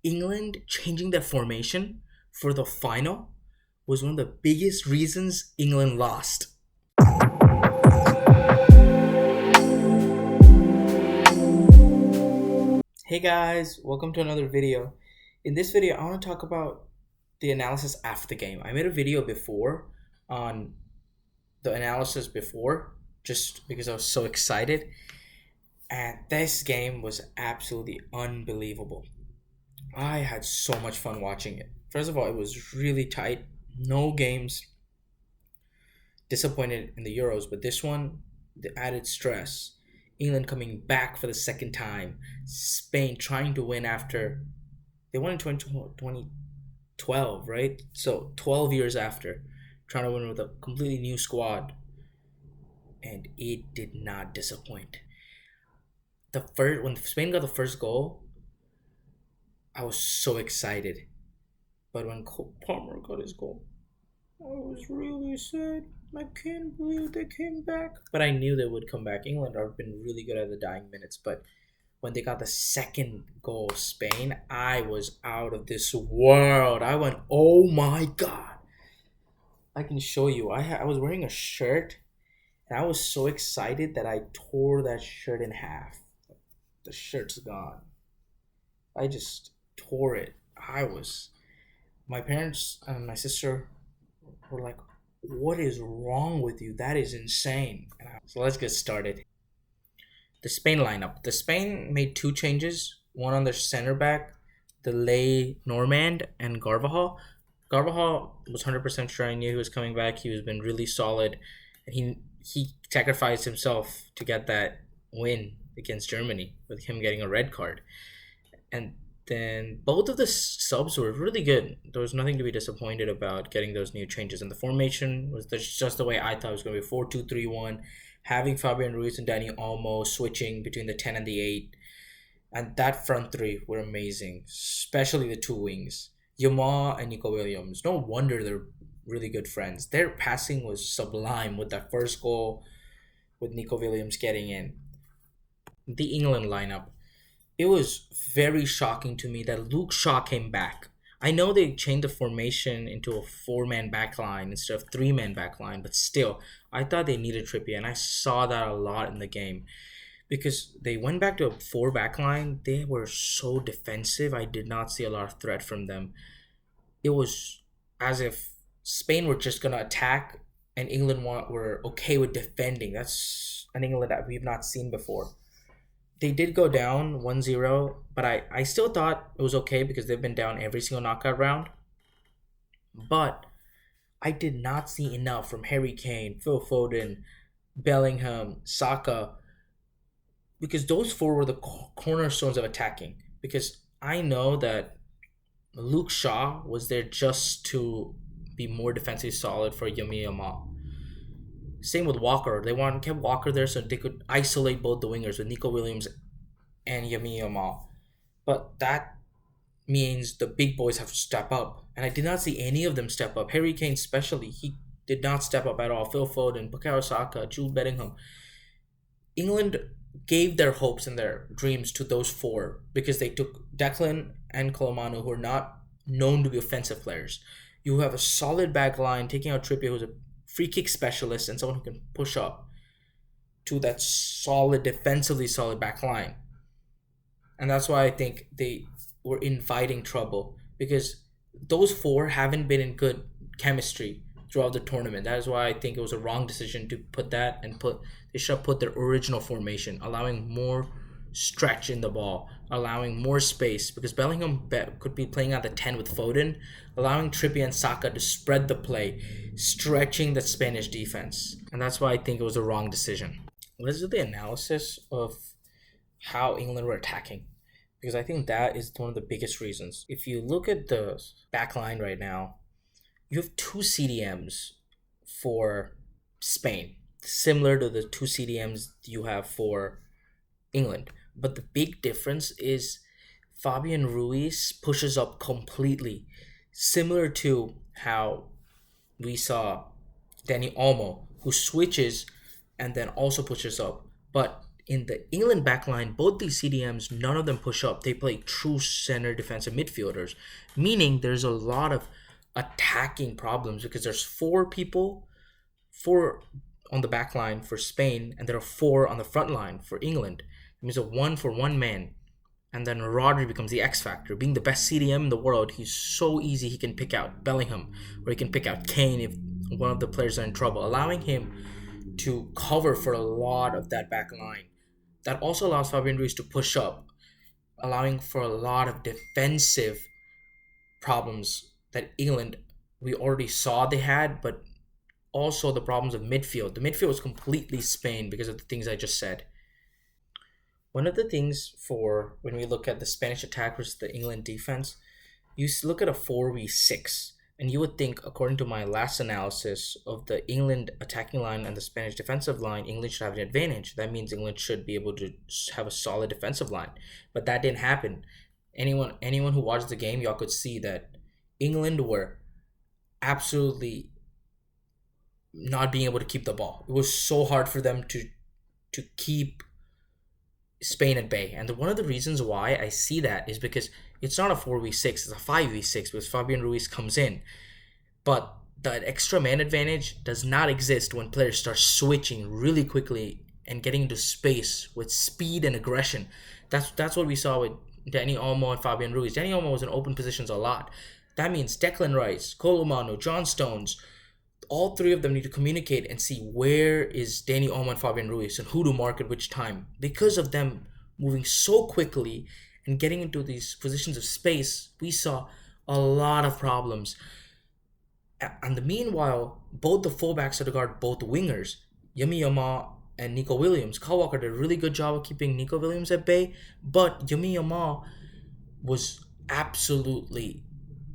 England changing their formation for the final was one of the biggest reasons England lost. Hey guys, welcome to another video. In this video, I want to talk about the analysis after the game. I made a video before on the analysis before, just because I was so excited. And this game was absolutely unbelievable. I had so much fun watching it. First of all, it was really tight. No games disappointed in the Euros, but this one, the added stress. England coming back for the second time. Spain trying to win after they won in 2012, right? So 12 years after, trying to win with a completely new squad. And it did not disappoint. When Spain got the first goal, I was so excited. But when Cole Palmer got his goal, I was really sad. I can't believe they came back. But I knew they would come back. England have been really good at the dying minutes. But when they got the second goal, Spain, I was out of this world. I went, oh my God. I can show you. I was wearing a shirt, and I was so excited that I tore that shirt in half. The shirt's gone. I just tore it. My parents and my sister were like, what is wrong with you? That is insane. So let's get started. The Spain lineup. The Spain made two changes. One on their center back, Delay Normand and Carvajal. Carvajal was 100% sure. I knew he was coming back. He was been really solid. And he sacrificed himself to get that win against Germany with him getting a red card. And then both of the subs were really good. There was nothing to be disappointed about getting those new changes. And the formation was just the way I thought it was going to be 4-2-3-1, having Fabian Ruiz and Dani Olmo switching between the 10 and the 8. And that front three were amazing, especially the two wings, Yamal and Nico Williams. No wonder they're really good friends. Their passing was sublime with that first goal with Nico Williams getting in. The England lineup. It was very shocking to me that Luke Shaw came back. I know they changed the formation into a four-man backline instead of three-man backline, but still, I thought they needed Trippier, and I saw that a lot in the game. Because they went back to a four backline, they were so defensive. I did not see a lot of threat from them. It was as if Spain were just going to attack and England were okay with defending. That's an England that we've not seen before. They did go down 1-0, but I still thought it was okay because they've been down every single knockout round. But I did not see enough from Harry Kane, Phil Foden, Bellingham, Saka, because those four were the cornerstones of attacking. Because I know that Luke Shaw was there just to be more defensively solid for Yami Yamal. Same with Walker. They kept Walker there so they could isolate both the wingers with Nico Williams and Yami Yamal. But that means the big boys have to step up. And I did not see any of them step up. Harry Kane especially, he did not step up at all. Phil Foden, Bukayo Saka, Jude Bellingham. England gave their hopes and their dreams to those four because they took Declan and Colomano, who are not known to be offensive players. You have a solid back line, taking out Trippier, who's a free kick specialist and someone who can push up to that solid, defensively solid back line. And that's why I think they were inviting trouble, because those four haven't been in good chemistry throughout the tournament. That is why I think it was a wrong decision to put that and they should have put their original formation, allowing more stretch in the ball, allowing more space, because Bellingham could be playing at the 10 with Foden, allowing Trippier and Saka to spread the play, stretching the Spanish defense. And that's why I think it was a wrong decision. Let's do the analysis of how England were attacking, because I think that is one of the biggest reasons. If you look at the back line right now, you have two CDMs for Spain, similar to the two CDMs you have for England. But the big difference is Fabian Ruiz pushes up completely, similar to how we saw Dani Olmo, who switches and then also pushes up. But in the England backline, both these CDMs, none of them push up. They play true center defensive midfielders, meaning there's a lot of attacking problems because there's four on the back line for Spain, and there are four on the front line for England. It means a one for one man. And then Rodri becomes the X factor. Being the best CDM in the world, he's so easy. He can pick out Bellingham, or he can pick out Kane if one of the players are in trouble, allowing him to cover for a lot of that back line. That also allows Fabian Ruiz to push up, allowing for a lot of defensive problems that England we already saw they had, but also the problems of midfield. The midfield was completely Spain because of the things I just said. One of the things for when we look at the Spanish attack versus the England defense, you look at a 4v6, and you would think, according to my last analysis of the England attacking line and the Spanish defensive line, England should have an advantage. That means England should be able to have a solid defensive line. But that didn't happen. Anyone who watched the game, y'all could see that England were absolutely not being able to keep the ball. It was so hard for them to keep Spain at bay. And one of the reasons why I see that is because it's not a 4v6, it's a 5v6 because Fabian Ruiz comes in. But that extra man advantage does not exist when players start switching really quickly and getting into space with speed and aggression. That's what we saw with Dani Olmo and Fabian Ruiz. Dani Olmo was in open positions a lot. That means Declan Rice, Kolo Muani, John Stones, all three of them need to communicate and see where is Dani Olmo and Fabian Ruiz and who to mark at which time. Because of them moving so quickly and getting into these positions of space, we saw a lot of problems. And the meanwhile, both the fullbacks had to guard both wingers, Yemi Yama and Nico Williams. Kyle Walker did a really good job of keeping Nico Williams at bay, but Yemi Yama was absolutely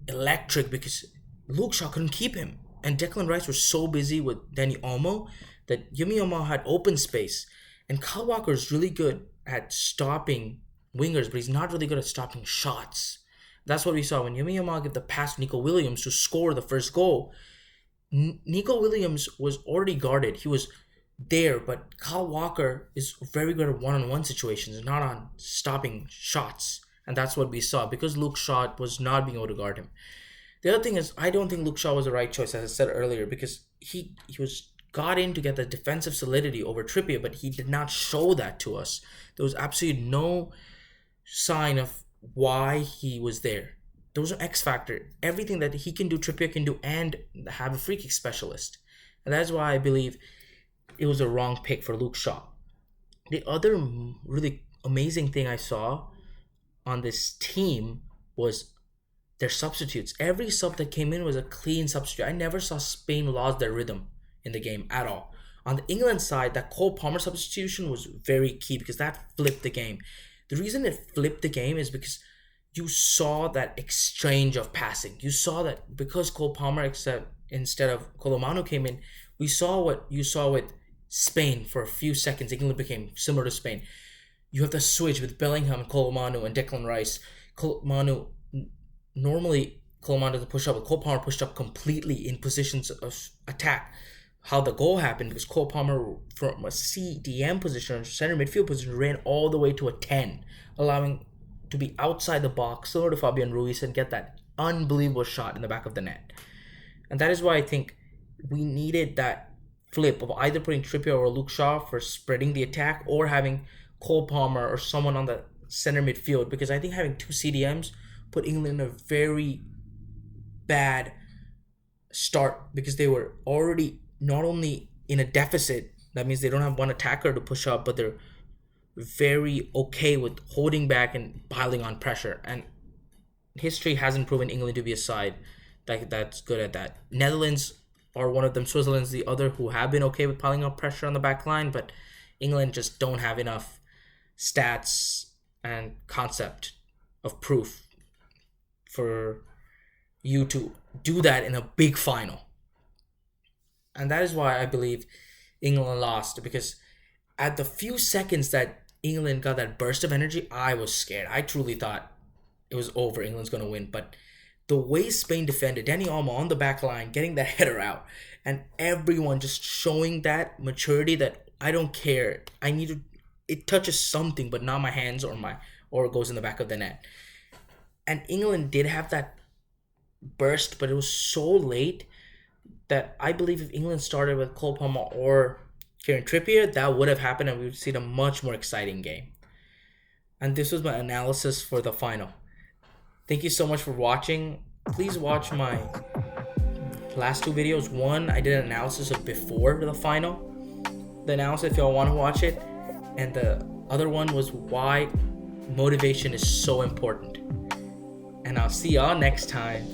electric because Luke Shaw couldn't keep him. And Declan Rice was so busy with Dani Olmo that Yemi Yama had open space. And Kyle Walker is really good at stopping wingers, but he's not really good at stopping shots. That's what we saw when Yemi Yama gave the pass to Nico Williams to score the first goal. Nico Williams was already guarded. He was there, but Kyle Walker is very good at one-on-one situations, not on stopping shots. And that's what we saw because Luke Shaw was not being able to guard him. The other thing is, I don't think Luke Shaw was the right choice, as I said earlier, because he got in to get the defensive solidity over Trippier, but he did not show that to us. There was absolutely no sign of why he was there. There was an X factor. Everything that he can do, Trippier can do, and have a free kick specialist. And that's why I believe it was a wrong pick for Luke Shaw. The other really amazing thing I saw on this team was their substitutes. Every sub that came in was a clean substitute. I never saw Spain lose their rhythm in the game at all. On the England side, that Cole Palmer substitution was very key because that flipped the game. The reason it flipped the game is because you saw that exchange of passing. You saw that because Cole Palmer instead of Kolo Muani came in, we saw what you saw with Spain for a few seconds. England became similar to Spain. You have the switch with Bellingham, Kolo Muani, and Declan Rice. Normally, Kolo Muani doesn't push up, but Cole Palmer pushed up completely in positions of attack. How the goal happened because Cole Palmer from a CDM position, or center midfield position, ran all the way to a 10, allowing to be outside the box, similar to Fabian Ruiz, and get that unbelievable shot in the back of the net. And that is why I think we needed that flip of either putting Trippier or Luke Shaw for spreading the attack or having Cole Palmer or someone on the center midfield, because I think having two CDMs put England in a very bad start because they were already not only in a deficit, that means they don't have one attacker to push up, but they're very okay with holding back and piling on pressure. And history hasn't proven England to be a side that's good at that. Netherlands are one of them, Switzerland's the other, who have been okay with piling on pressure on the back line, but England just don't have enough stats and concept of proof for you to do that in a big final. And that is why I believe England lost, because at the few seconds that England got that burst of energy, I was scared. I truly thought it was over, England's going to win. But the way Spain defended, Dani Olmo on the back line, getting that header out, and everyone just showing that maturity that I don't care. it touches something, but not my hands or it goes in the back of the net. And England did have that burst, but it was so late that I believe if England started with Cole Palmer or Kieran Trippier, that would have happened and we would see a much more exciting game. And this was my analysis for the final. Thank you so much for watching. Please watch my last two videos. One, I did an analysis of before the final, the analysis if y'all want to watch it, and the other one was why motivation is so important. And I'll see y'all next time.